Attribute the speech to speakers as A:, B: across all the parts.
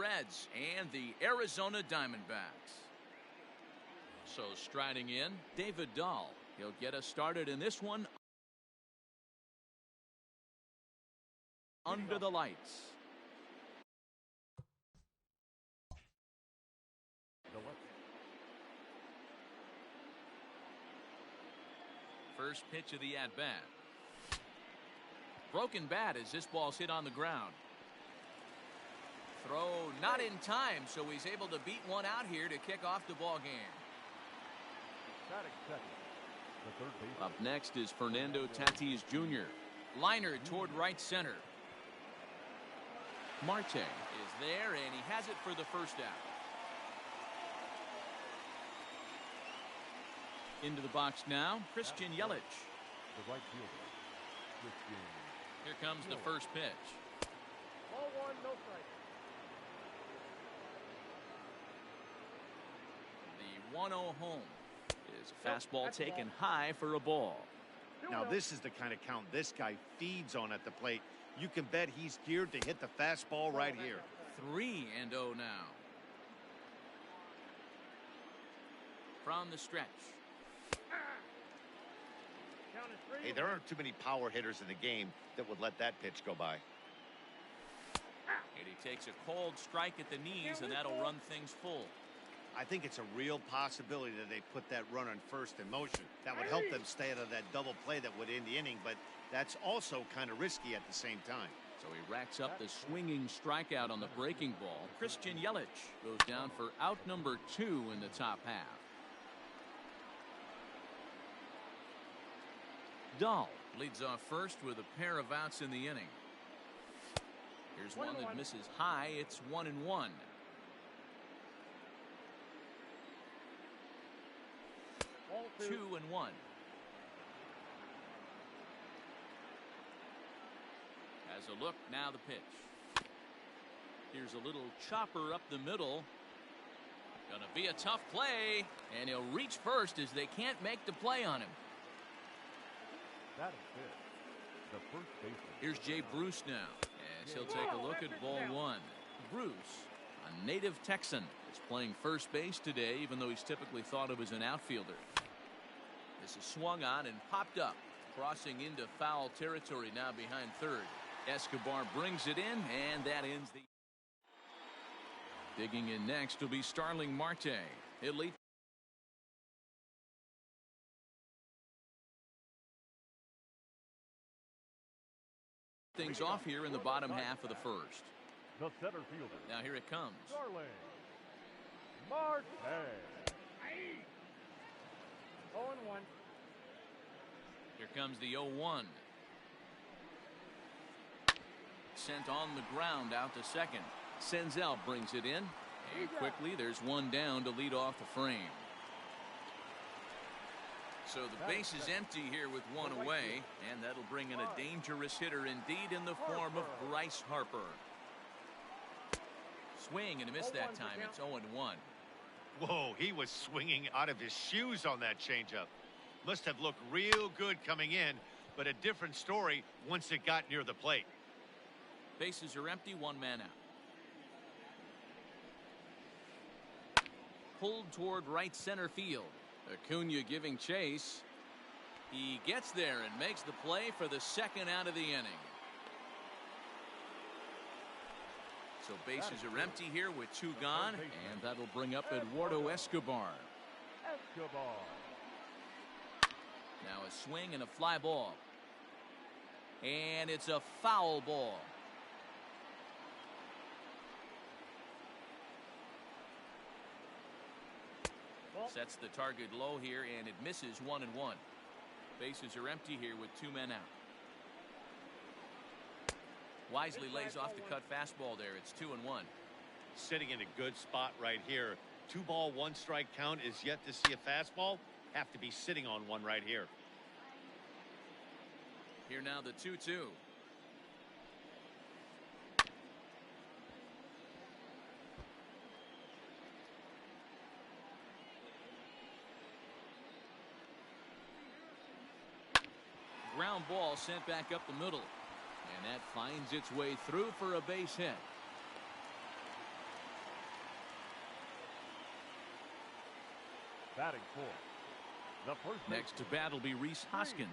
A: Reds and the Arizona Diamondbacks. So striding in, David Dahl. He'll get us started in this one under the lights. First pitch of the at-bat. Broken bat as this ball's hit on the ground. Throw not in time, so he's able to beat one out here to kick off the ball game. Up next is Fernando Tatis Jr. Liner toward right center. Marte is there, and he has it for the first out. Into the box now, Christian Yelich.
B: The right fielder, Christian.
A: Here comes the first pitch.
B: Ball one, no strike.
A: The 1-0 home is a fastball taken high for a ball.
C: Now this is the kind of count this guy feeds on at the plate. You can bet he's geared to hit the fastball right here.
A: 3-0 now. From the stretch.
C: Hey, there aren't too many power hitters in the game that would let that pitch go by.
A: And he takes a cold strike at the knees, and that'll run things full.
C: I think it's a real possibility that they put that runner in first in motion. That would help them stay out of that double play that would end the inning, but that's also kind of risky at the same time.
A: So he racks up the swinging strikeout on the breaking ball. Christian Yelich goes down for out number 2 in the top half. Dahl leads off first with a pair of outs in the inning. Here's one that misses high. It's 1-1. 2-1. Has a look, now the pitch. Here's a little chopper up the middle. Gonna be a tough play, and he'll reach first as they can't make the play on him.
B: That is good. The first baseman.
A: Here's Jay Bruce now, as he'll take a look at ball 1. Bruce, a native Texan, is playing first base today, even though he's typically thought of as an outfielder. This is swung on and popped up, crossing into foul territory now behind third. Escobar brings it in, and that ends the... Digging in next will be Starling Marte. He'll lead things off here in the bottom half of the first.
B: The center fielder.
A: Now here it comes.
B: Starling Marte. 0-1.
A: Here comes the 0-1. Sent on the ground out to second. Senzel brings it in, and quickly there's one down to lead off the frame. So the base is empty here with one away, and that'll bring in a dangerous hitter indeed in the form of Bryce Harper. Swing and a miss that time. It's 0-1.
C: Whoa, he was swinging out of his shoes on that changeup. Must have looked real good coming in, but a different story once it got near the plate.
A: Bases are empty, one man out. Pulled toward right center field. Acuna giving chase. He gets there and makes the play for the second out of the inning. So bases are empty here with 2 gone, and that'll bring up Eduardo Escobar. Now a swing and a fly ball. And it's a foul ball. Sets the target low here, and it misses 1-1. Bases are empty here with 2 men out. Wisely lays off the cut fastball there. It's 2-1.
C: Sitting in a good spot right here. 2 ball, 1 strike count is yet to see a fastball. Have to be sitting on one right here.
A: Here now the 2-2. Ground ball sent back up the middle, and that finds its way through for a base hit.
B: Batting fourth. The first
A: Next to
B: baseman,
A: bat will be Rhys Hoskins.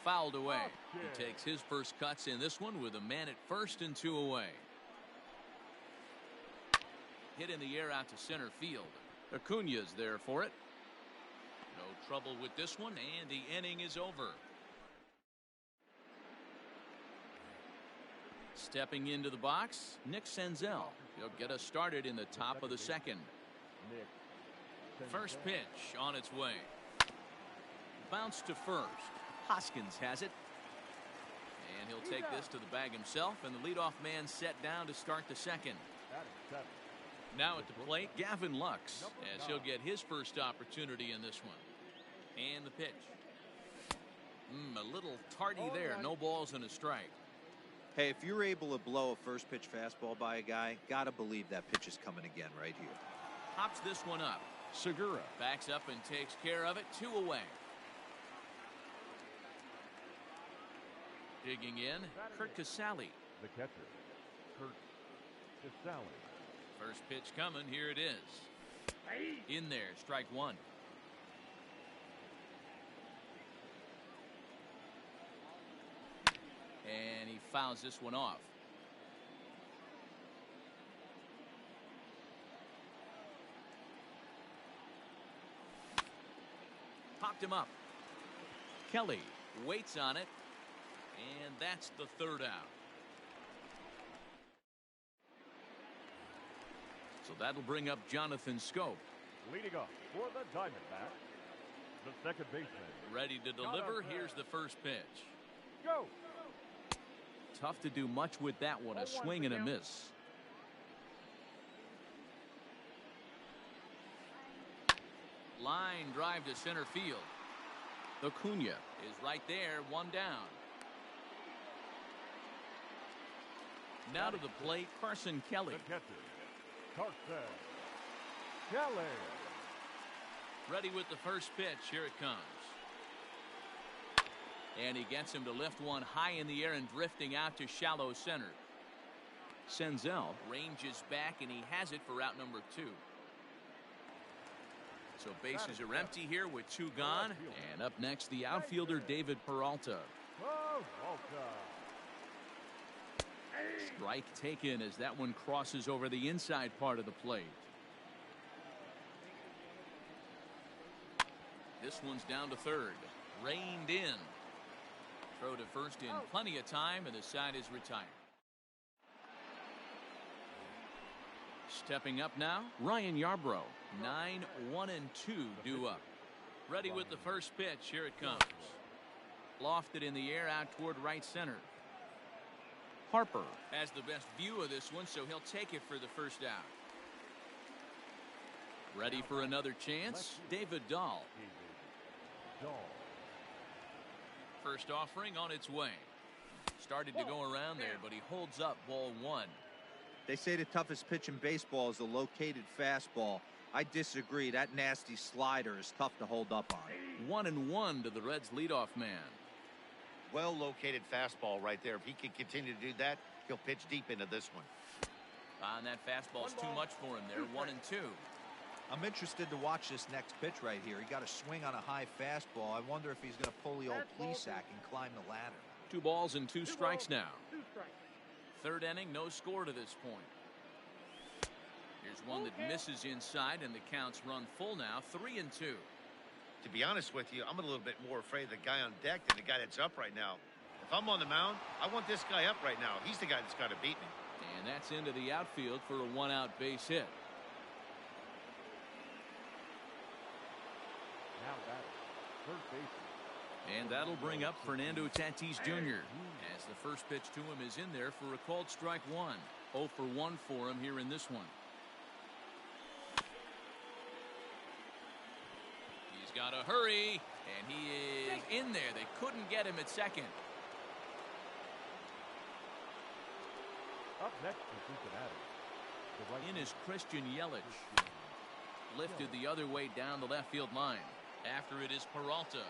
A: Fouled away. He
B: Hoskins.
A: takes his first cuts in this one with a man at first and 2 away. Hit in the air out to center field. Acuna's there for it. No trouble with this one, and the inning is over. Stepping into the box, Nick Senzel. He'll get us started in the top of the second.
B: Nick.
A: First pitch on its way. Bounce to first. Hoskins has it. And he'll take this to the bag himself, and the leadoff man set down to start the second.
B: Batting seven.
A: Now at the plate, Gavin Lux, as he'll get his first opportunity in this one. And the pitch. A little tardy there. No balls and a strike.
D: Hey, if you're able to blow a first pitch fastball by a guy, gotta believe that pitch is coming again right here.
A: Hops this one up. Segura backs up and takes care of it. 2 away. Digging in, Kurt Casale.
B: The catcher, Kurt Casale.
A: First pitch coming. Here it is. In there, strike one. And he fouls this one off. Popped him up. Kelly waits on it. And that's the third out. So that'll bring up Jonathan Scope.
B: Leading off for the Diamondbacks, the second baseman.
A: Ready to deliver. Here's the first pitch.
B: Go.
A: Tough to do much with that one. A swing and a miss. Line drive to center field. Acuna is right there. One down. Now to the plate, Carson Kelly.
B: The catcher, Carson Kelly.
A: Ready with the first pitch. Here it comes. And he gets him to lift one high in the air and drifting out to shallow center. Senzel ranges back, and he has it for out number 2. So bases are empty here with 2 gone. And up next, the outfielder David Peralta. Strike taken as that one crosses over the inside part of the plate. This one's down to third. Reined in. Throw to first in plenty of time, and the side is retired. Stepping up now, Ryan Yarbrough. 9-1-2 due up. Ready with the first pitch. Here it comes. Lofted in the air out toward right center. Harper has the best view of this one, so he'll take it for the first out. Ready for another chance? David Dahl. First offering on its way. Started to go around there, but he holds up ball 1.
D: They say the toughest pitch in baseball is a located fastball. I disagree. That nasty slider is tough to hold up on.
A: 1-1 to the Reds' leadoff man.
C: Well-located fastball right there. If he can continue to do that, he'll pitch deep into this one.
A: And that fastball's too much for him there. 1-2.
D: I'm interested to watch this next pitch right here. He got a swing on a high fastball. I wonder if he's going to pull the old Plesac and climb the ladder.
A: 2 balls and 2 strikes now. Third inning, no score to this point. Here's one that misses inside, and the counts run full now. 3-2.
C: To be honest with you, I'm a little bit more afraid of the guy on deck than the guy that's up right now. If I'm on the mound, I want this guy up right now. He's the guy that's got to beat me.
A: And that's into the outfield for a 1-out base hit.
B: Now batting, third baseman.
A: And that'll bring up Fernando Tatis Jr. as the first pitch to him is in there for a called strike 1. 0 for 1 for him here in this one. He's got to hurry, and he is in there. They couldn't get him at second.
B: Up next for Cincinnati.
A: In is Christian Yelich. Lifted the other way down the left field line. After it is Peralta.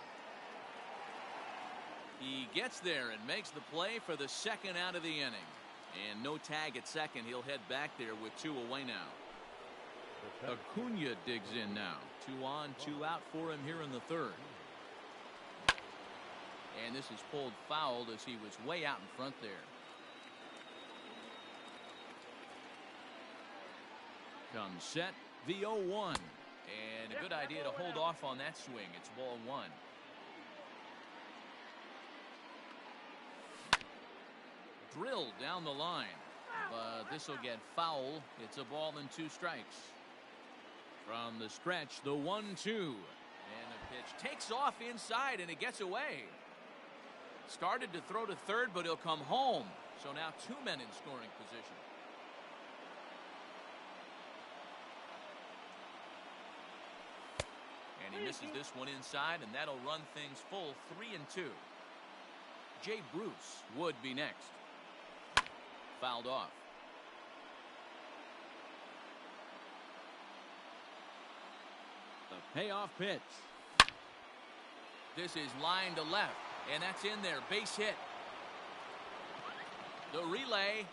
A: He gets there and makes the play for the second out of the inning. And no tag at second. He'll head back there with 2 away now. Acuna digs in now. 2 on, 2 out for him here in the third. And this is pulled fouled as he was way out in front there. Comes set, the 0-1. And a good idea to hold off on that swing. It's ball 1. Drilled down the line. But this will get foul. It's a ball and 2 strikes. From the stretch, the 1-2. And the pitch takes off inside and it gets away. Started to throw to third, but he'll come home. So now 2 men in scoring position. And he misses this one inside, and that'll run things full 3-2. Jay Bruce would be next. Fouled off. The payoff pitch. This is line to left, and that's in there. Base hit. The relay.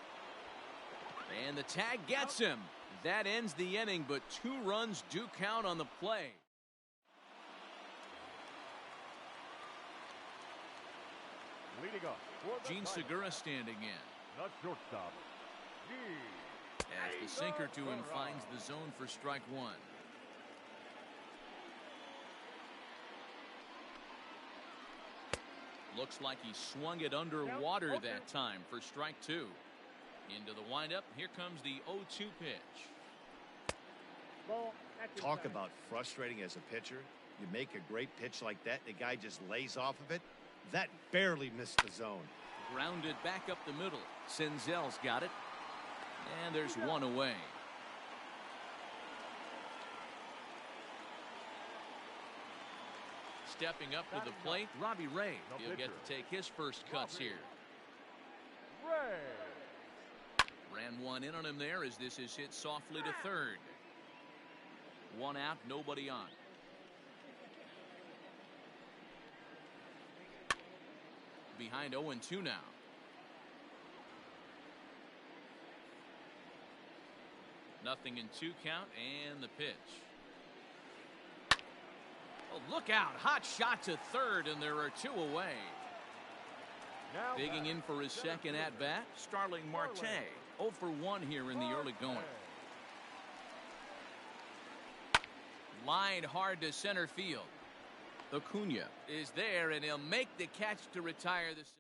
A: And the tag gets him. That ends the inning, but 2 runs do count on the play.
B: Leading up for the
A: Gene Segura standing in.
B: the shortstop,
A: As the sinker to him finds the zone for strike 1. Looks like he swung it underwater that time for strike 2. Into the windup. Here comes the 0-2 pitch.
C: Talk about frustrating as a pitcher. You make a great pitch like that, the guy just lays off of it. That barely missed the zone.
A: Grounded back up the middle. Senzel's got it. And there's 1 away. Stepping up to the plate, Robbie Ray. He'll get to take his first cuts here.
B: Ray.
A: Ran 1 in on him there as this is hit softly to third. 1 out, nobody on. Behind 0-2 now. Nothing in 2 count, and the pitch. Oh, look out. Hot shot to third, and there are 2 away.
B: Now
A: Digging in for his second at-bat, Starling Marte. 0 for 1 here in the early going. Lined hard to center field. Acuna is there, and he'll make the catch to retire this.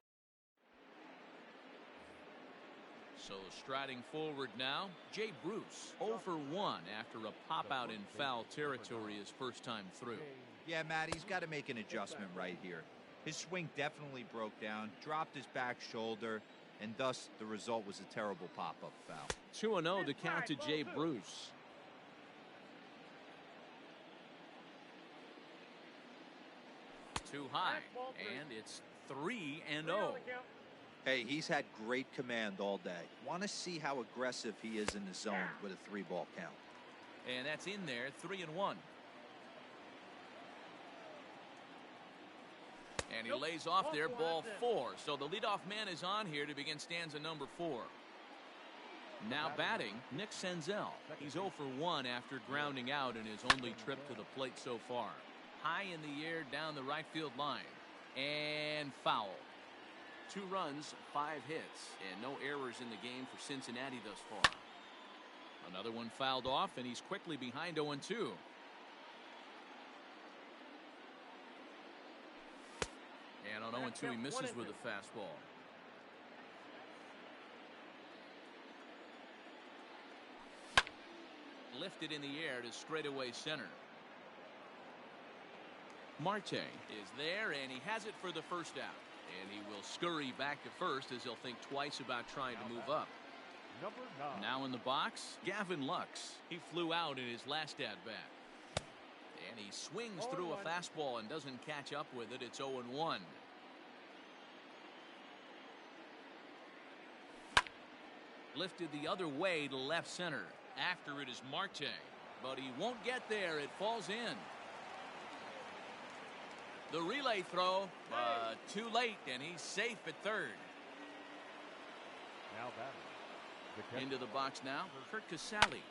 A: So striding forward now, Jay Bruce. 0 for 1 after a pop-out in foul territory his first time through.
D: Yeah, Matt, he's got to make an adjustment right here. His swing definitely broke down, dropped his back shoulder, and thus the result was a terrible pop-up foul.
A: 2-0 to count to Jay Bruce. Too high, and it's 3-0.
D: Hey, he's had great command all day. Want to see how aggressive he is in the zone with a 3-ball count.
A: And that's in there, 3-1. And he lays off there, ball 4. So the leadoff man is on here to begin stanza number 4. Now batting, Nick Senzel. He's 0 for 1 after grounding out in his only trip to the plate so far. High in the air down the right field line. And foul. 2 runs, 5 hits, and no errors in the game for Cincinnati thus far. Another one fouled off, and he's quickly behind 0-2. And on 0-2, he misses with a fastball. Lifted in the air to straightaway center. Marte is there, and he has it for the first out. And he will scurry back to first as he'll think twice about trying to move up.
B: Number 9.
A: Now in the box, Gavin Lux. He flew out in his last at-bat. And he swings through a fastball and doesn't catch up with it. It's 0-1. Lifted the other way to left center. After it is Marte. But he won't get there. It falls in. The relay throw, but too late, and he's safe at third.
B: Now batting.
A: Into the box now, Kurt Casale.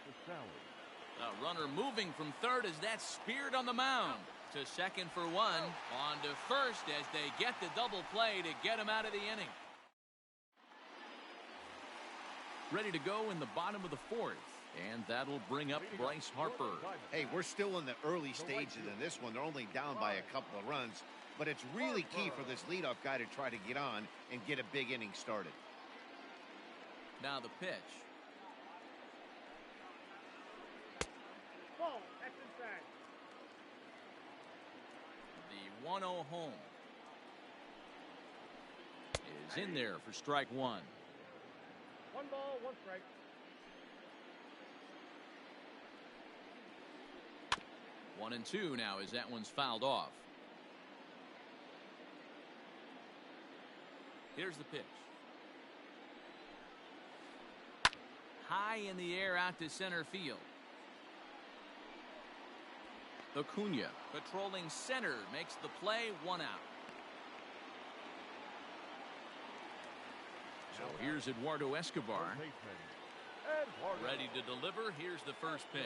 A: A runner moving from third as that's speared on the mound. To second for one. On to first as they get the double play to get him out of the inning. Ready to go in the bottom of the fourth. And that'll bring up Bryce Harper.
C: Hey, we're still in the early stages in this one. They're only down by a couple of runs. But it's really key for this leadoff guy to try to get on and get a big inning started.
A: Now the pitch.
B: Ball, that's inside.
A: The 1-0 home is in there for strike one.
B: 1 ball, 1 strike.
A: One and two now as that one's fouled off. Here's the pitch. High in the air out to center field. Acuna patrolling center makes the play, 1 out. So here's Eduardo Escobar. Ready to deliver. Here's the first pitch.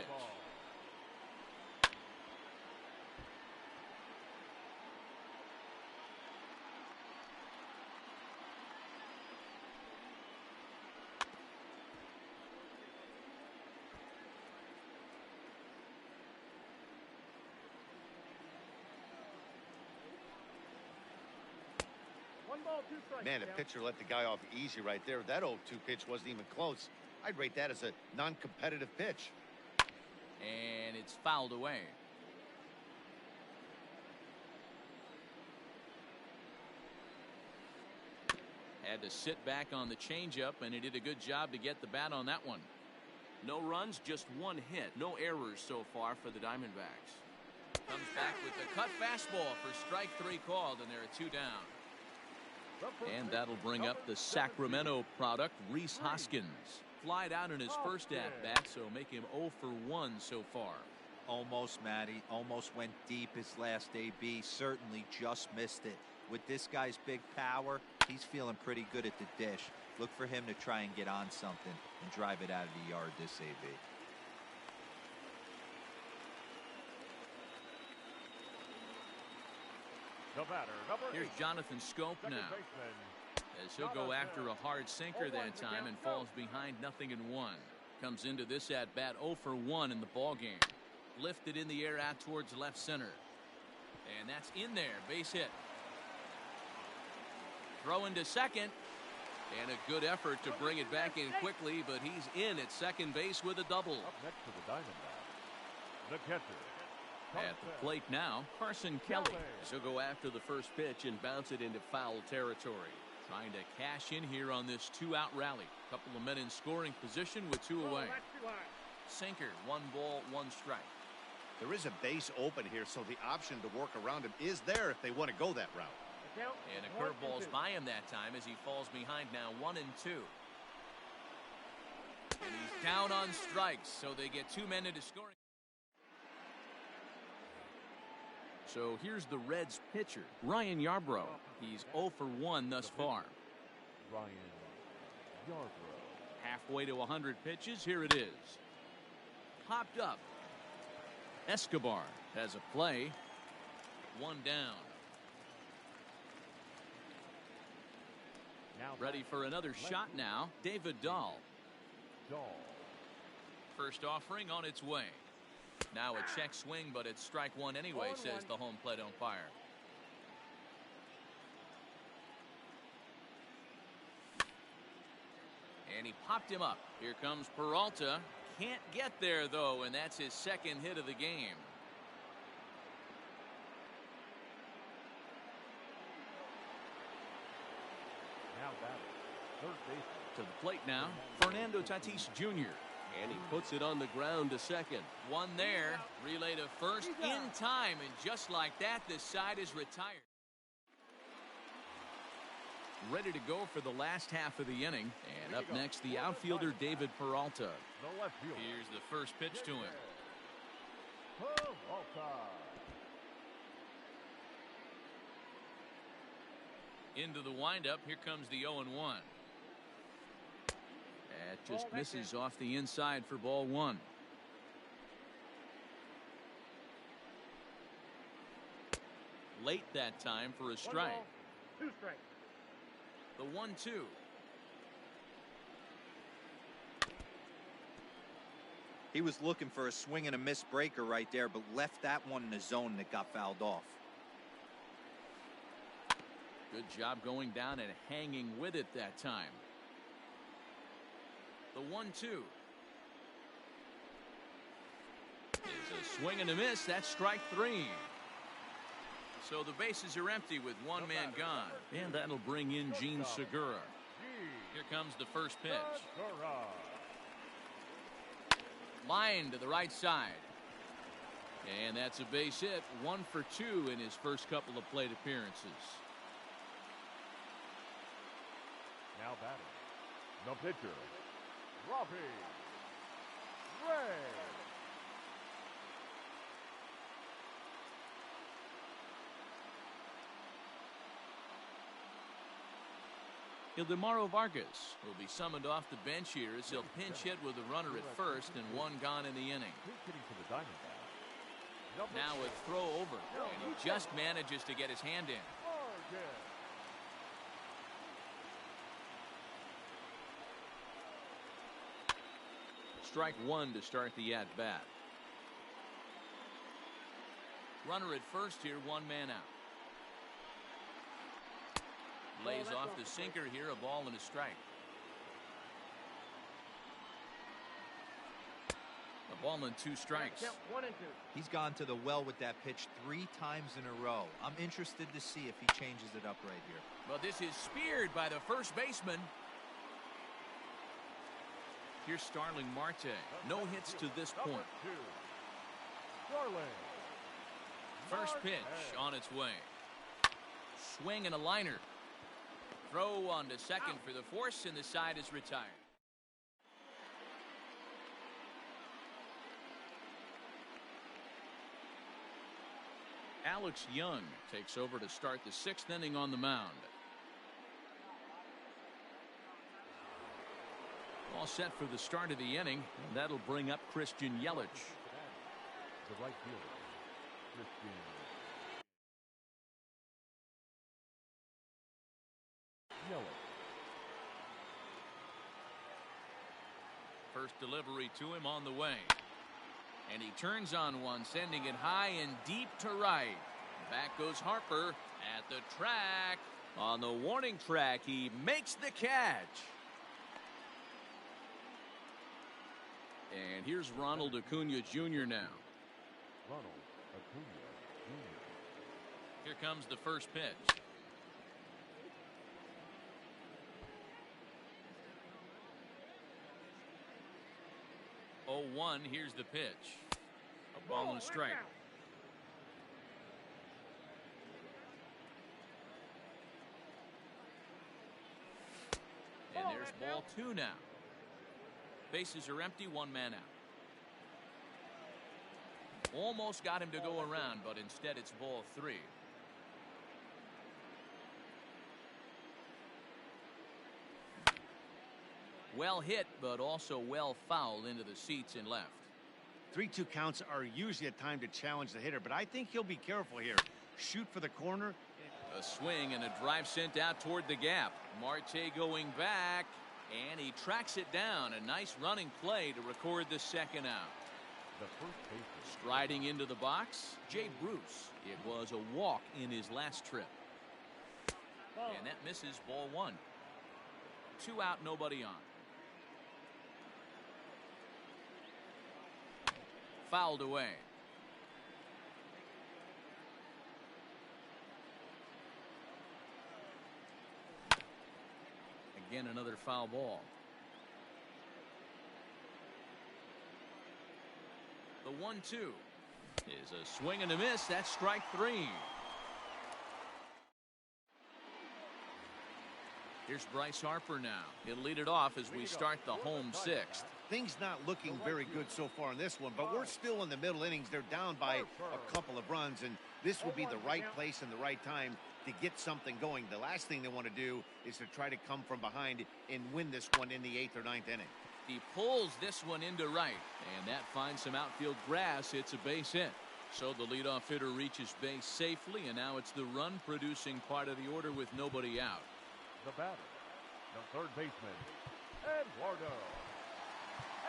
C: Man, the pitcher let the guy off easy right there. That 0-2 pitch wasn't even close. I'd rate that as a non-competitive pitch.
A: And it's fouled away. Had to sit back on the changeup, and he did a good job to get the bat on that one. No runs, just 1 hit. No errors so far for the Diamondbacks. Comes back with the cut fastball for strike 3 called, and there are 2 down. And that'll bring up the Sacramento product, Rhys Hoskins. Flied out in his first at-bat, so make him 0 for 1 so far.
D: Almost, Matty. Almost went deep his last AB. Certainly just missed it. With this guy's big power, he's feeling pretty good at the dish. Look for him to try and get on something and drive it out of the yard this AB.
A: Here's Jonathan Scope now, as he'll go after a hard sinker that time and falls behind 0-1. Comes into this at bat 0 for 1 in the ball game. Lifted in the air out towards left center, and that's in there. Base hit. Throw into second, and a good effort to bring it back in quickly, but he's in at second base with a double.
B: Up next to the Diamondbacks, the catcher.
A: At the plate now, Carson Kelly. He'll go after the first pitch and bounce it into foul territory. Trying to cash in here on this 2-out rally. Couple of men in scoring position with 2 away. Sinker, 1 ball, 1 strike.
C: There is a base open here, so the option to work around him is there if they want to go that route.
A: And a curveball's by him that time as he falls behind now 1 and 2. And he's down on strikes, so they get 2 men into scoring. So here's the Reds pitcher, Ryan Yarbrough. He's 0 for 1 thus far.
B: Ryan Yarbrough.
A: Halfway to 100 pitches, here it is. Popped up. Escobar has a play. 1 down. Ready for another shot now, David Dahl. First offering on its way. Now a check swing, but it's strike 1 anyway, says the home plate umpire. And he popped him up. Here comes Peralta. Can't get there, though, and that's his second hit of the game.
B: Now batting, third baseman.
A: To the plate now, Fernando Tatis Jr. And he puts it on the ground to second. 1 there. Relay to first in time. And just like that, this side is retired. Ready to go for the last half of the inning. And up next, the outfielder, David Peralta.
B: The left fielder.
A: Here's the first pitch to him.
B: Peralta.
A: Into the windup. Here comes the 0-1. That just misses off the inside for ball 1. Late that time for a strike.
B: 2 strikes.
A: The 1-2.
D: He was looking for a swing and a miss breaker right there, but left that one in the zone and it got fouled off.
A: Good job going down and hanging with it that time. The 1-2. It's a swing and a miss. That's strike 3. So the bases are empty with one man gone. And that'll bring in Gene Segura. Here comes the first pitch. Line to the right side. And that's a base hit. 1 for 2 in his first couple of plate appearances.
B: Now batting, the pitcher, Robbie Ray.
A: Ildemaro Vargas will be summoned off the bench here as he'll pinch hit with a runner at first and 1 gone in the inning. Now a throw over, and he just manages to get his hand in. Strike 1 to start the at-bat. Runner at first here, 1 man out. Lays off the sinker here, a ball and a strike. A ball and 2 strikes.
B: 1 and 2.
D: He's gone to the well with that pitch 3 times in a row. I'm interested to see if he changes it up right here.
A: Well, this is speared by the first baseman. Here's Starling Marte. No hits to this point. First pitch on its way. Swing and a liner. Throw on to second for the force, and the side is retired. Alex Young takes over to start the 6th inning on the mound. All set for the start of the inning, and that'll bring up Christian Yelich.
B: The right fielder, Christian Yelich.
A: First delivery to him on the way. And he turns on one, sending it high and deep to right. Back goes Harper at the track. On the warning track, he makes the catch. And here's Ronald Acuna Jr. now.
B: Ronald Acuna Jr.
A: Here comes the first pitch. Oh, 1, here's the pitch. A ball and a strike. And there's ball 2 now. Bases are empty, 1 man out. Almost got him to go around, but instead it's ball 3. Well hit, but also well fouled into the seats and left.
C: 3-2 counts are usually a time to challenge the hitter, but I think he'll be careful here. Shoot for the corner.
A: A swing and a drive sent out toward the gap. Marte going back, and he tracks it down. A nice running play to record the 2nd out.
B: The first baseman.
A: Striding into the box, Jay Bruce. It was a walk in his last trip. And that misses ball 1. 2 out, nobody on. Fouled away. Again, another foul ball. The 1-2 is a swing and a miss. That's strike 3. Here's Bryce Harper now. He'll lead it off as we start the home 6th.
C: Things not looking very good so far in this one, but we're still in the middle innings. They're down by a couple of runs, and this would be the right place and the right time to get something going. The last thing they want to do is to try to come from behind and win this one in the 8th or 9th inning.
A: He pulls this one into right, and that finds some outfield grass. It's a base hit. So the leadoff hitter reaches base safely, and now it's the run-producing part of the order with nobody out.
B: The batter, the third baseman, Eduardo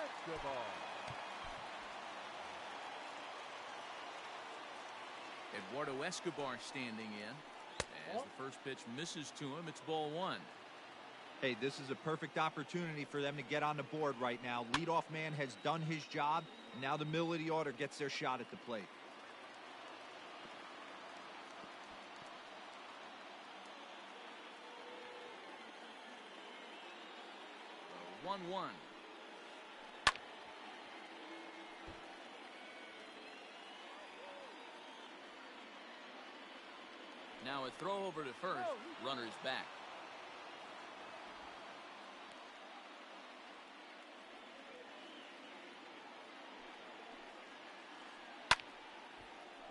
B: Escobar.
A: Eduardo Escobar standing in. As the first pitch misses to him, it's ball one.
D: Hey, this is a perfect opportunity for them to get on the board right now. Leadoff man has done his job. Now the middle of the order gets their shot at the plate.
A: 1-1. Now a throw over to first. Runner's back.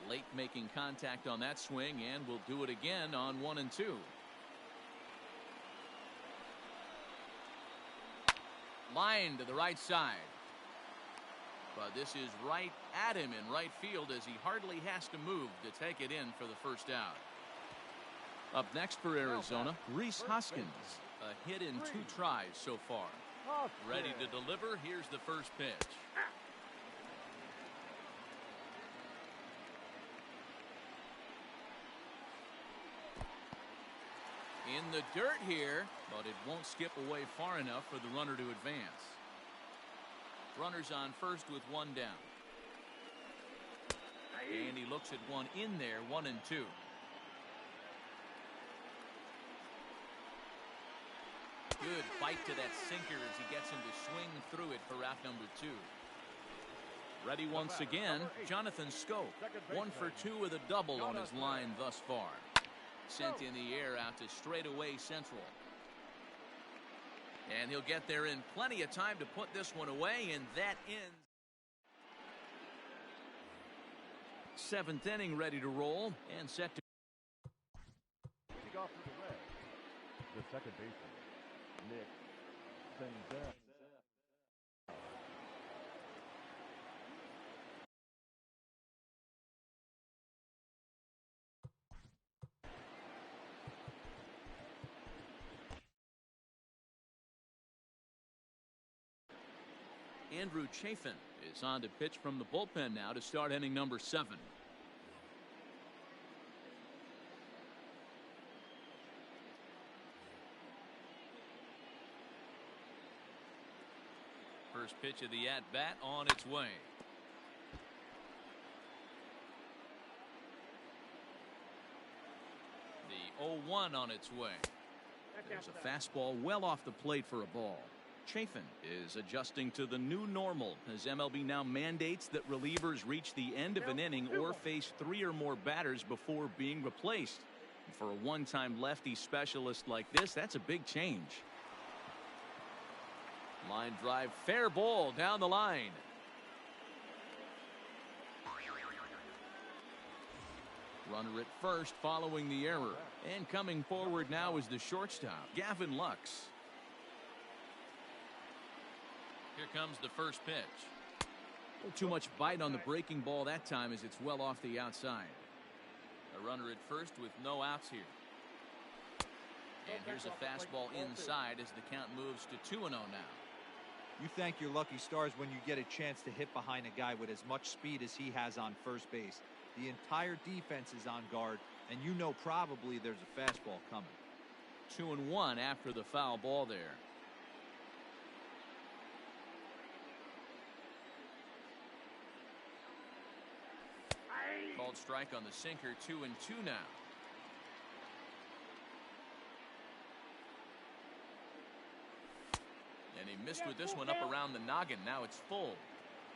A: Late making contact on that swing, and will do it again on 1 and 2. Line to the right side. But this is right at him in right field as he hardly has to move to take it in for the first out. Up next for Arizona, Rhys Hoskins. A hit in 2 tries so far. Ready to deliver. Here's the first pitch. In the dirt here, but it won't skip away far enough for the runner to advance. Runners on first with 1 down. And he looks at one in there, 1 and 2. Good bite to that sinker as he gets him to swing through it for out number 2. Ready once again, Jonathan Schoop. 1 for 2 with a double on his line thus far. Sent in the air out to straightaway central. And he'll get there in plenty of time to put this one away, and that ends. 7th inning ready to roll and set to.
B: Leading off for the Reds, the second baseman, Nick Senzel.
A: Andrew Chafin is on to pitch from the bullpen now to start inning number 7. First pitch of the at-bat on its way. The 0-1 on its way. There's a fastball well off the plate for a ball. Chafin is adjusting to the new normal as MLB now mandates that relievers reach the end of an inning or face 3 or more batters before being replaced. And for a one-time lefty specialist like this, that's a big change. Line drive, fair ball down the line. Runner at first following the error. And coming forward now is the shortstop, Gavin Lux. Here comes the first pitch. Too much bite on the breaking ball that time as it's well off the outside. A runner at first with no outs here. And here's a fastball inside as the count moves to 2-0 now.
D: You thank your lucky stars when you get a chance to hit behind a guy with as much speed as he has on first base. The entire defense is on guard, and you know probably there's a fastball coming.
A: 2-1 after the foul ball there. Called strike on the sinker. 2-2 now. And he missed with this one up around the noggin. Now it's full.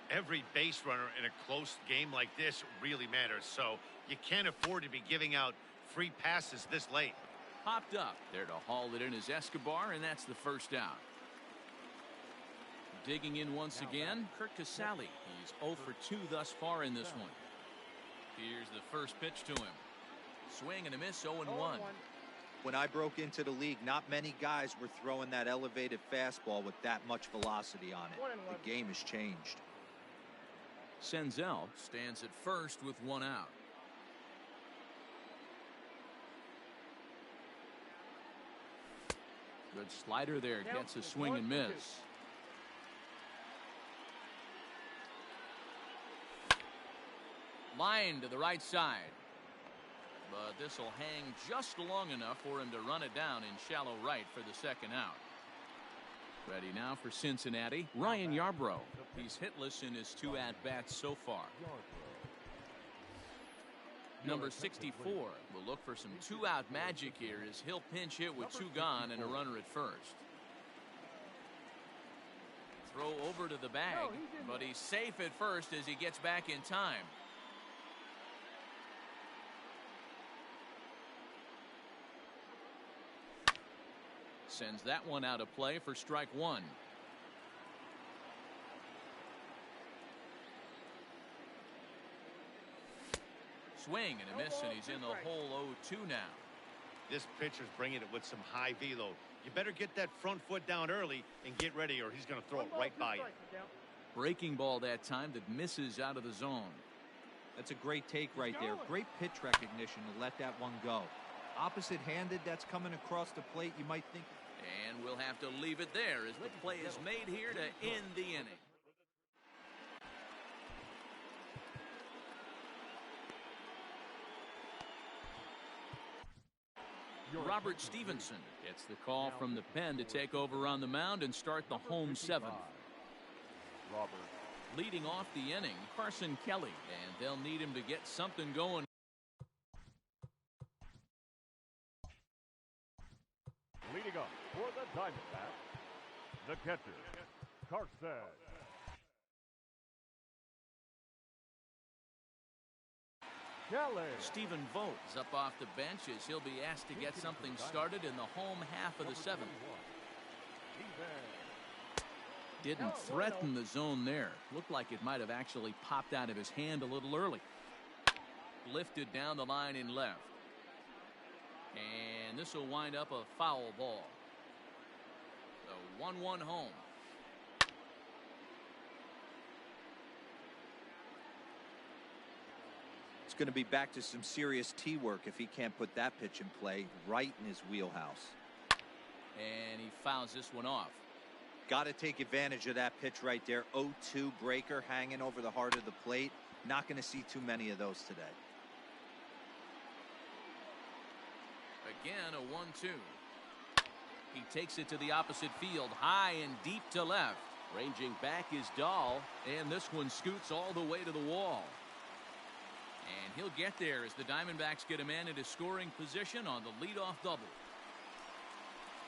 C: Every base runner in a close game like this really matters, so you can't afford to be giving out free passes this late.
A: Popped up there to haul it in is Escobar, and that's the first out. Digging in once again, Curt Casali. He's 0 for 2 thus far in this one. Here's the first pitch to him. Swing and a miss, 0-1.
D: When I broke into the league, not many guys were throwing that elevated fastball with that much velocity on it. The game has changed.
A: Senzel stands at first with one out. Good slider there, gets a swing and miss. Line to the right side. But this will hang just long enough for him to run it down in shallow right for the second out. Ready now for Cincinnati, Ryan Yarbrough. He's hitless in his 2 at-bats so far. Number 64 will look for some 2-out magic here as he'll pinch hit with 2 gone and a runner at first. Throw over to the bag, but he's safe at first as he gets back in time. Sends that one out of play for strike 1. Swing and a miss, and he's in the hole 0-2 now.
C: This pitcher's bringing it with some high velo. You better get that front foot down early and get ready, or he's going to throw it right by you.
A: Breaking ball that time that misses out of the zone.
D: That's a great take right there. Great pitch recognition to let that one go. Opposite-handed, that's coming across the plate. You might think.
A: And we'll have to leave it there as the play is made here to end the inning. Robert Stevenson gets the call from the pen to take over on the mound and start the home 7th. Leading off the inning, Carson Kelly, and they'll need him to get something going.
B: Leading up for the Diamondbacks, the catcher, Carson. Kelly.
A: Stephen Vogt is up off the bench as he'll be asked to get something started in the home half of the 7th. Didn't threaten the zone there. Looked like it might have actually popped out of his hand a little early. Lifted down the line in left. And this will wind up a foul ball. The 1-1 home.
D: It's going to be back to some serious tee work if he can't put that pitch in play right in his wheelhouse.
A: And he fouls this one off.
D: Got to take advantage of that pitch right there. 0-2 breaker hanging over the heart of the plate. Not going to see too many of those today.
A: Again, a 1-2. He takes it to the opposite field, high and deep to left. Ranging back is Dahl, and this one scoots all the way to the wall. And he'll get there as the Diamondbacks get a man into scoring position on the leadoff double.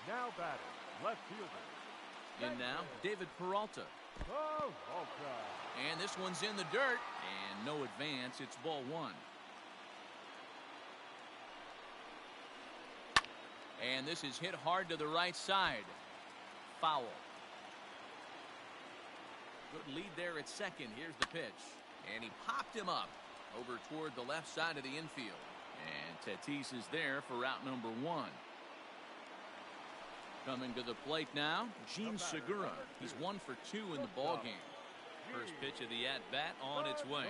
B: Now batting, left fielder.
A: In now, David Peralta.
B: Oh, okay.
A: And this one's in the dirt, and no advance. It's ball 1. And this is hit hard to the right side. Foul. Good lead there at second. Here's the pitch. And he popped him up over toward the left side of the infield. And Tatis is there for out number 1. Coming to the plate now, Gene Segura. He's 1 for 2 in the ballgame. First pitch of the at-bat on its way.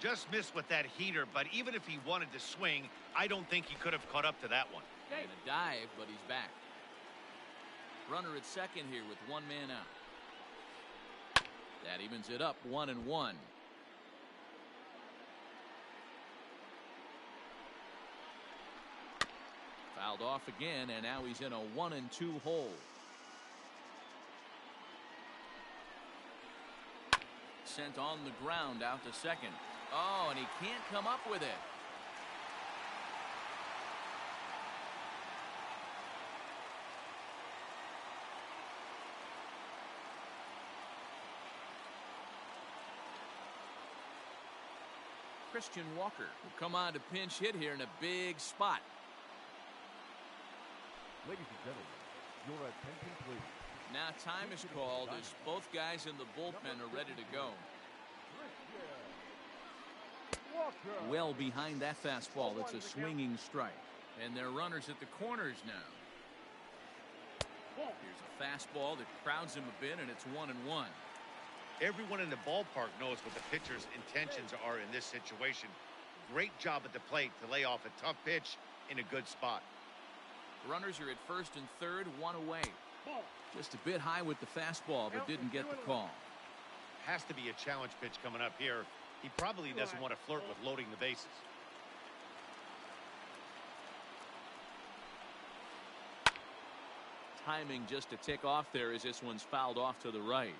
C: Just missed with that heater, but even if he wanted to swing, I don't think he could have caught up to that one.
A: And a dive, but he's back. Runner at second here with 1 man out. That evens it up 1-1. Fouled off again, and now he's in a 1-2 hole. Sent on the ground out to second. Oh, and he can't come up with it. Christian Walker will come on to pinch hit here in a big spot.
B: Ladies and gentlemen, your attention please.
A: Now time is called as both guys in the bullpen are ready to go. Well behind that fastball, it's a swinging strike. And they're runners at the corners now. Here's a fastball that crowds him a bit, and it's 1-1.
C: Everyone in the ballpark knows what the pitcher's intentions are in this situation. Great job at the plate to lay off a tough pitch in a good spot.
A: Runners are at first and third, one away. Just a bit high with the fastball, but didn't get the call.
C: Has to be a challenge pitch coming up here. He probably doesn't want to flirt with loading the bases.
A: Timing just a tick off there as this one's fouled off to the right.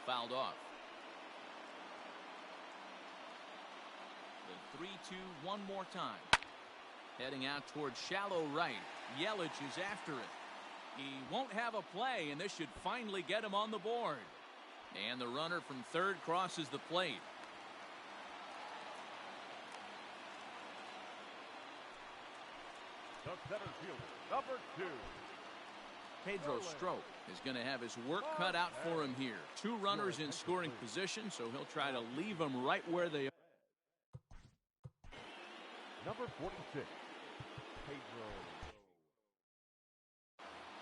A: Fouled off. The 3-2 one more time. Heading out towards shallow right. Yelich is after it. He won't have a play, and this should finally get him on the board. And the runner from third crosses the plate.
B: The center fielder, number 2.
A: Pedro Strop is going to have his work cut out for him here. 2 runners in scoring position, so he'll try to leave them right where they are.
B: Number 46, Pedro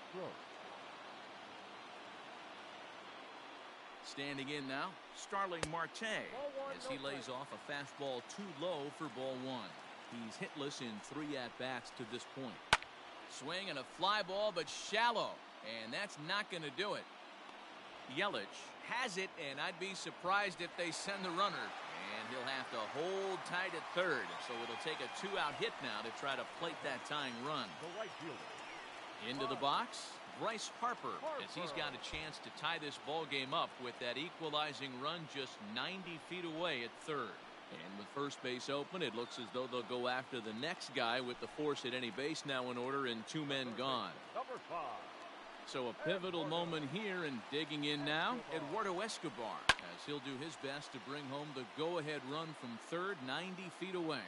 B: Strop.
A: Standing in now, Starling Marte as he lays off a fastball too low for ball 1. He's hitless in 3 at-bats to this point. Swing and a fly ball, but shallow, and that's not going to do it. Yelich has it, and I'd be surprised if they send the runner. And he'll have to hold tight at third, so it'll take a 2-out hit now to try to plate that tying run.
B: The right fielder.
A: Into the box, Bryce Harper, as he's got a chance to tie this ball game up with that equalizing run just 90 feet away at third. And with first base open, it looks as though they'll go after the next guy with the force at any base now in order and 2 men gone.
B: Number 5.
A: So a pivotal moment here, and digging in now, Eduardo Escobar, as he'll do his best to bring home the go-ahead run from third, 90 feet away.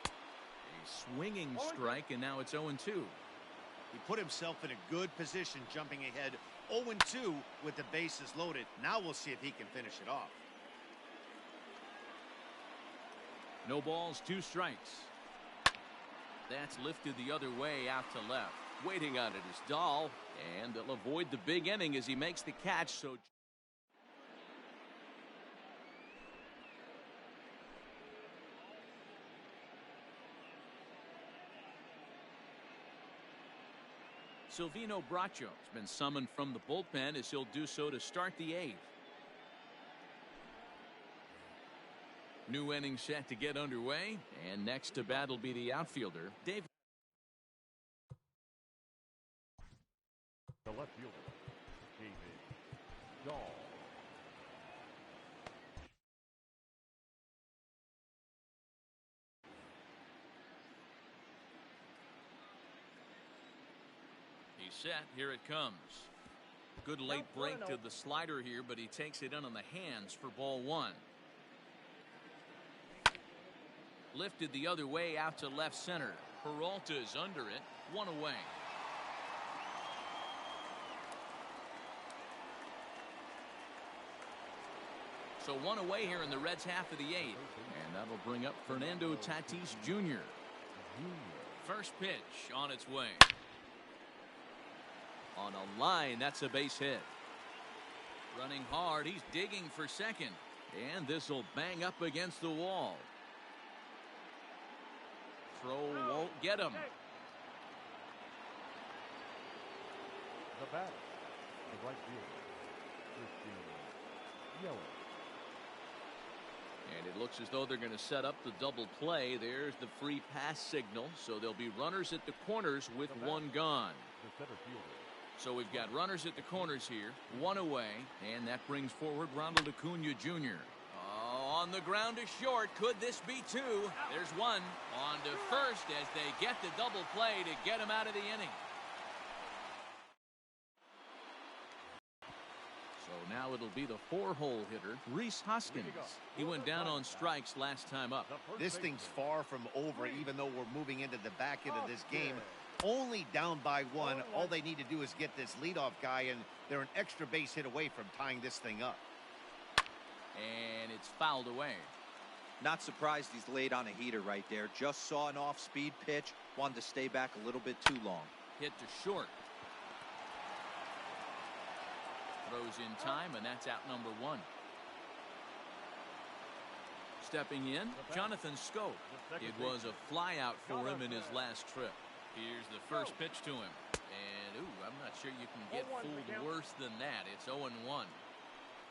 A: A swinging strike, and now it's 0-2.
C: He put himself in a good position jumping ahead 0-2 with the bases loaded. Now we'll see if he can finish it off.
A: No balls, 2 strikes. That's lifted the other way out to left. Waiting on it is Dahl, and they'll avoid the big inning as he makes the catch. So Silvino Bracho has been summoned from the bullpen as he'll do so to start the 8th. New inning set to get underway, and next to bat will be the outfielder, David.
B: The left fielder, David Dahl.
A: He's set. Here it comes. Good late break to the slider here, but he takes it in on the hands for ball 1. Lifted the other way out to left center. Peralta's under it. 1 away. So 1 away here in the Reds' half of the 8th. And that'll bring up Fernando Tatis Jr. First pitch on its way. On a line, that's a base hit. Running hard, he's digging for second. And this will bang up against the wall. Throw won't get him.
B: The batter, the right fielder, Yelich.
A: And it looks as though they're going to set up the double play. There's the free pass signal. So there'll be runners at the corners with 1 gone.
B: The center fielder.
A: So we've got runners at the corners here, 1 away, and that brings forward Ronald Acuna Jr. On the ground to short. Could this be 2? There's 1. On to first as they get the double play to get him out of the inning. So now it'll be the 4-hole hitter, Rhys Hoskins. He went down on strikes last time up.
C: This thing's far from over, even though we're moving into the back end of this game. Only down by 1. All they need to do is get this leadoff guy, and they're an extra base hit away from tying this thing up.
A: And it's fouled away.
D: Not surprised he's laid on a heater right there. Just saw an off-speed pitch. Wanted to stay back a little bit too long.
A: Hit to short. Throws in time, and that's out number one. Stepping in, Jonathan Scope. It was a flyout for him in his last trip. Here's the first pitch to him. And, ooh, I'm not sure you can get fooled worse than that. It's 0-1.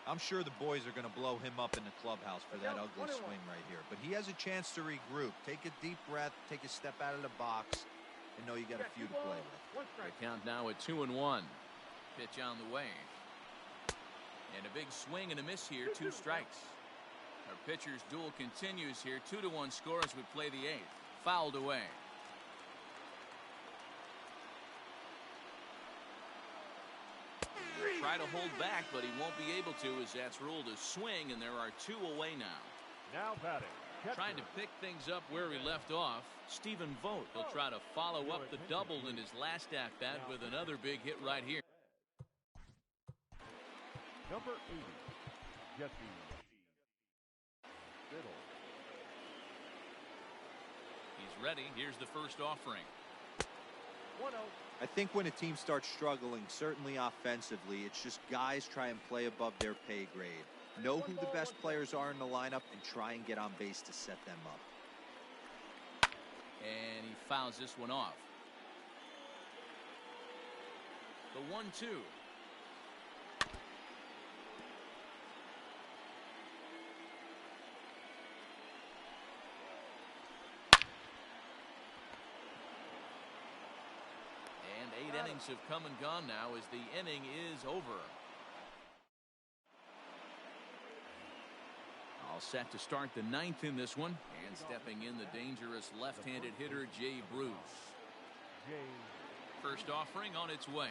D: I'm sure the boys are going to blow him up in the clubhouse for that ugly swing right here. But he has a chance to regroup. Take a deep breath, take a step out of the box, and know you got a few to play with.
A: The count now at 2-1. Pitch on the way. And a big swing and a miss here, 2 strikes. Our pitcher's duel continues here. 2-1 score as we play the 8th. Fouled away. Try to hold back, but he won't be able to as that's ruled a swing, and there are 2 away now.
B: Now batting.
A: Trying to pick things up where he left off. Stephen Vogt will try to follow up the double in his last at-bat with another big hit right here.
B: Number 80, Jesse Biddle.
A: He's ready. Here's the first offering.
B: 1-0.
D: I think when a team starts struggling, certainly offensively, it's just guys try and play above their pay grade. Know who the best players are in the lineup and try and get on base to set them up.
A: And he fouls this one off. The 1-2. And 8 innings have come and gone now as the inning is over. All set to start the 9th in this one. And stepping in, the dangerous left-handed hitter, Jay Bruce. First offering on its way.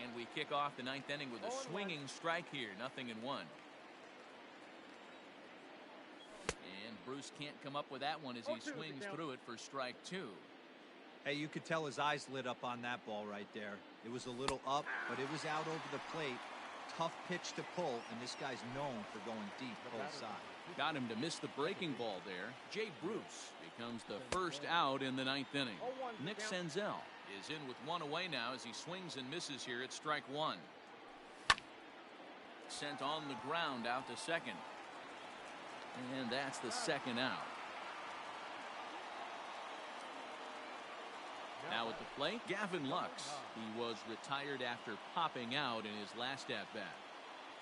A: And we kick off the 9th inning with a swinging strike here. 0-1. And Bruce can't come up with that one as he swings through it for strike 2.
D: Hey, you could tell his eyes lit up on that ball right there. It was a little up, but it was out over the plate. Tough pitch to pull, and this guy's known for going deep both sides.
A: Got him to miss the breaking ball there. Jay Bruce becomes the first out in the 9th inning. Nick Senzel is in with 1 away now as he swings and misses here at strike 1. Sent on the ground out to second. And that's the second out. Now at the plate, Gavin Lux. He was retired after popping out in his last at-bat.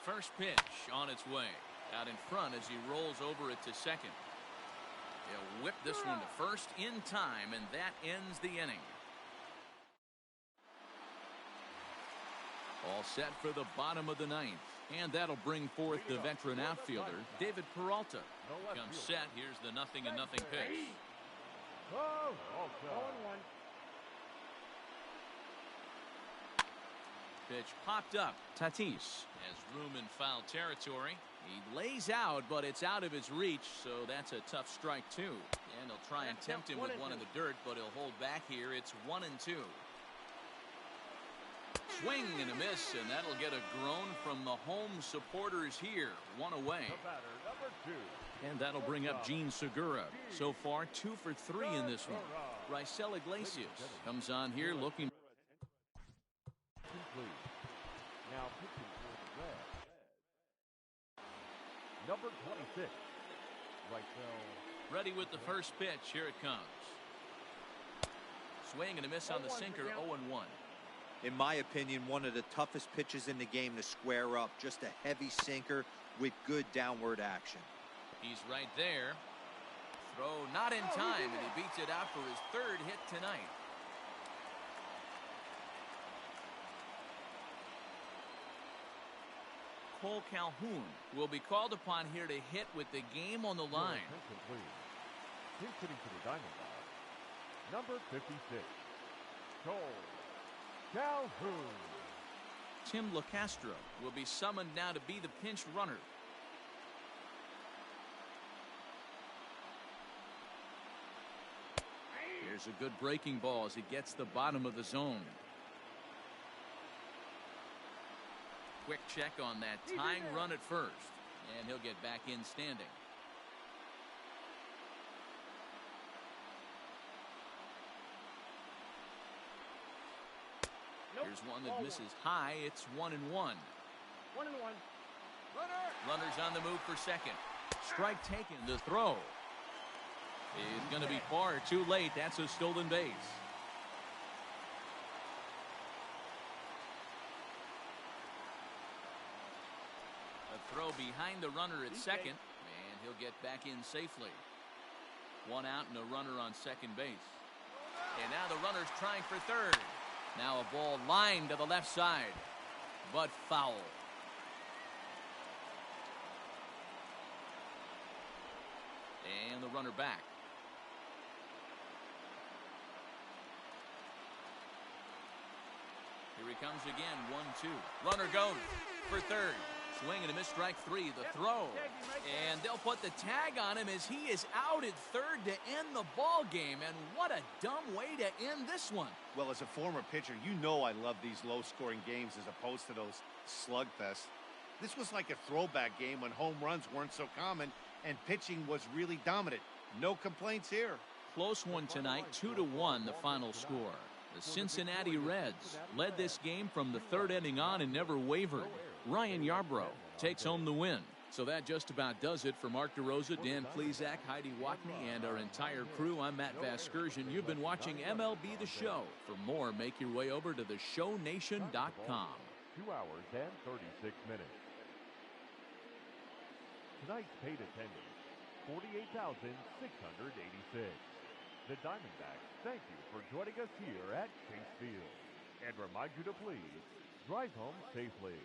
A: First pitch on its way. Out in front as he rolls over it to second. He'll whip this one to first in time, and that ends the inning. All set for the bottom of the 9th. And that'll bring forth the veteran outfielder, David Peralta. Comes set. Here's the 0-0 pitch.
B: Oh,
A: 0-1. Pitch popped up. Tatis has room in foul territory. He lays out, but it's out of his reach, so that's a tough strike, too. And he'll try and tempt him with one in the dirt, but he'll hold back here. It's 1-2. Swing and a miss, and that'll get a groan from the home supporters here. 1 away. And that'll bring up Gene Segura. So far, 2 for 3 in this one. Raisel Iglesias comes on here looking.
B: Now pitching for the Reds. Number 26, Raisel.
A: Ready with the first pitch. Here it comes. Swing and a miss on the sinker. 0-1.
D: In my opinion, one of the toughest pitches in the game to square up. Just a heavy sinker with good downward action.
A: He's right there. Throw not in time, and he beats it out for his 3rd hit tonight. Cole Calhoun will be called upon here to hit with the game on the line.
B: He's hitting to the Diamondbacks. Number 56, Cole Calhoun.
A: Tim LaCastro will be summoned now to be the pinch runner. Here's a good breaking ball as he gets the bottom of the zone. Quick check on that tying run at first, and he'll get back in standing. Here's one that misses high. It's 1-1.
B: 1-1.
A: Runners on the move for second. Strike taken. The throw is going to be far too late. That's a stolen base. A throw behind the runner at second, and he'll get back in safely. One out and a runner on second base. And now the runner's trying for third. Now a ball lined to the left side, but foul. And the runner back. Here he comes again, 1-2. Runner goes for third. Swing and a miss, strike three. The throw. And they'll put the tag on him as he is out at third to end the ball game. And what a dumb way to end this one.
C: Well, as a former pitcher, you know I love these low-scoring games as opposed to those slugfests. This was like a throwback game when home runs weren't so common and pitching was really dominant. No complaints here.
A: Close one tonight, 2-1 the final score. The Cincinnati Reds led this game from the third inning on and never wavered. Ryan Yarbrough takes home the win. So that just about does it for Mark DeRosa, Dan Plesac, Heidi Watney, and our entire crew. I'm Matt Vasgersian. You've been watching MLB The Show. For more, make your way over to theshownation.com.
B: 2 hours and 36 minutes. Tonight's paid attendance, 48,686. The Diamondbacks thank you for joining us here at Chase Field and remind you to please drive home safely.